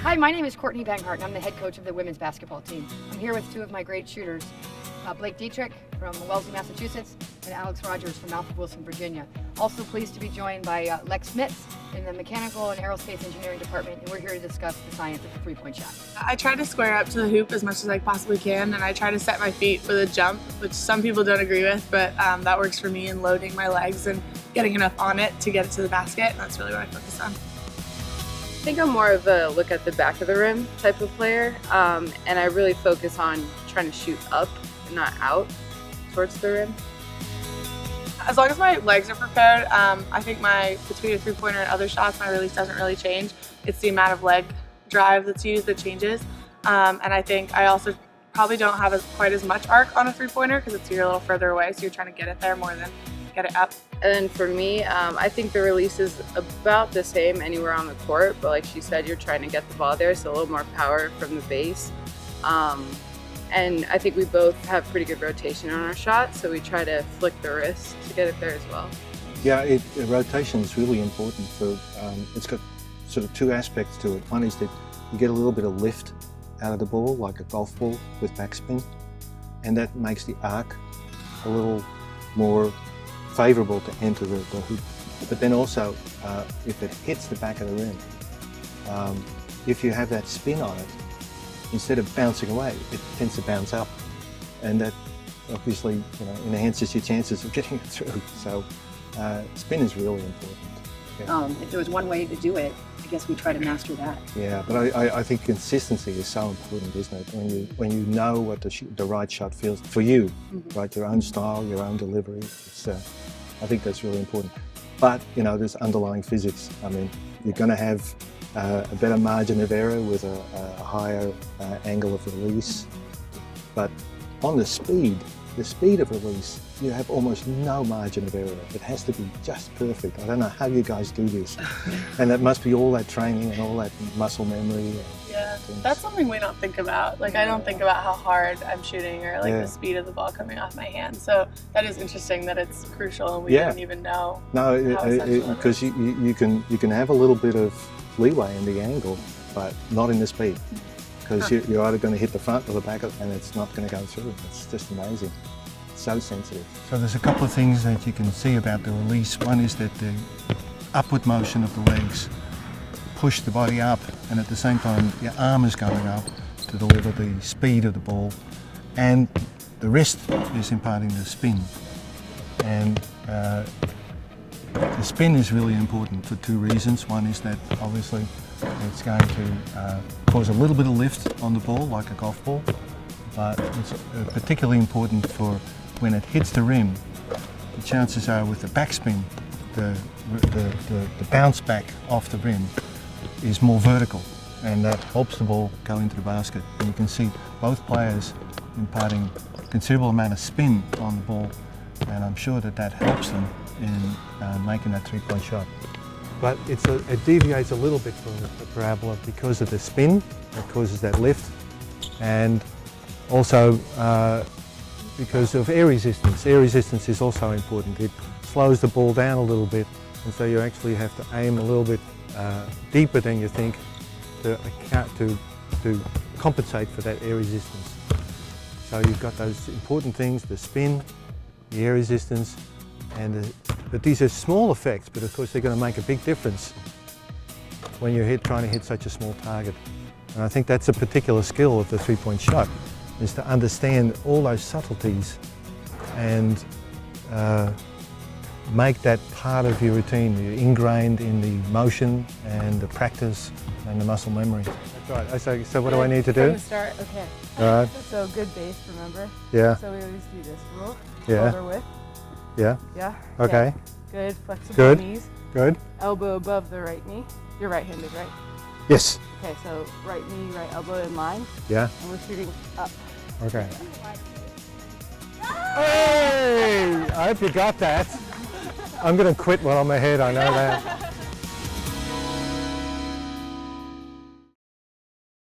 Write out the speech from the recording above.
Hi, my name is Courtney Banghart, and I'm the head coach of the women's basketball team. I'm here with two of my great shooters, Blake Dietrich from Wellesley, Massachusetts, and Alex Rogers from Alfred Wilson, Virginia. Also pleased to be joined by Lex Mitz in the Mechanical and Aerospace Engineering Department, and we're here to discuss the science of the three-point shot. I try to square up to the hoop as much as I possibly can, and I try to set my feet for the jump, which some people don't agree with, but that works for me in loading my legs and getting enough on it to get it to the basket. That's really what I focus on. I think I'm more of a look at the back of the rim type of player, and I really focus on trying to shoot up and not out towards the rim. As long as my legs are prepared, I think between a three-pointer and other shots, my release doesn't really change. It's the amount of leg drive that's used that changes. And I think I also probably don't have quite as much arc on a three-pointer because you're a little further away, so you're trying to get it there more than get it up. And for me, I think the release is about the same anywhere on the court, but like she said, you're trying to get the ball there, so a little more power from the base. And I think we both have pretty good rotation on our shot, so we try to flick the wrist to get it there as well. Yeah, rotation is really important for, it's got sort of two aspects to it. One is that you get a little bit of lift out of the ball, like a golf ball with backspin, and that makes the arc a little more favourable to enter the hoop. But then also, if it hits the back of the rim, if you have that spin on it, instead of bouncing away, it tends to bounce up, and that obviously enhances your chances of getting it through. So spin is really important. Yeah. If there was one way to do it, I guess we try to master that. Yeah, but I think consistency is so important, isn't it? When you know what the right shot feels for you, right? Your own style, your own delivery. I think that's really important. But there's underlying physics. I mean, you're going to have a better margin of error with a higher angle of release. But on the speed of release, you have almost no margin of error. It has to be just perfect. I don't know how you guys do this. And that must be all that training and all that muscle memory. Yeah, that's something we don't think about. Like, I don't think about how hard I'm shooting or like the speed of the ball coming off my hand. So that is interesting that it's crucial and we didn't even know. No, because you can have a little bit of leeway in the angle, but not in the speed. Because you're either going to hit the front or the back, and it's not going to go through. It's just amazing. It's so sensitive. So there's a couple of things that you can see about the release. One is that the upward motion of the legs push the body up, and at the same time your arm is going up to deliver the speed of the ball, and the wrist is imparting the spin. And the spin is really important for two reasons. One is that obviously it's going to cause a little bit of lift on the ball, like a golf ball, but it's particularly important for when it hits the rim. The chances are with the backspin, the bounce back off the rim is more vertical, and that helps the ball go into the basket. And you can see both players imparting a considerable amount of spin on the ball, and I'm sure that helps them in making that three-point shot. But it deviates a little bit from the parabola because of the spin that causes that lift, and also because of air resistance. Air resistance is also important. It slows the ball down a little bit, and so you actually have to aim a little bit deeper than you think to compensate for that air resistance. So you've got those important things: the spin, the air resistance, but these are small effects, but of course they're going to make a big difference when you're trying to hit such a small target. And I think that's a particular skill of the three-point shot, is to understand all those subtleties and make that part of your routine. You're ingrained in the motion and the practice and the muscle memory. That's right. So what do I need to do? From the start, okay. All right. So good base, remember? Yeah. So we always do this. Roll, Yeah. shoulder width. Yeah. Yeah. Okay. Good, flexible Good. knees. Good. Elbow above the right knee. You're right-handed, right? Yes. Okay, so right knee, right elbow in line. Yeah. And we're shooting up. Okay. Hey! I hope you got that. I'm going to quit while I'm ahead, I know that.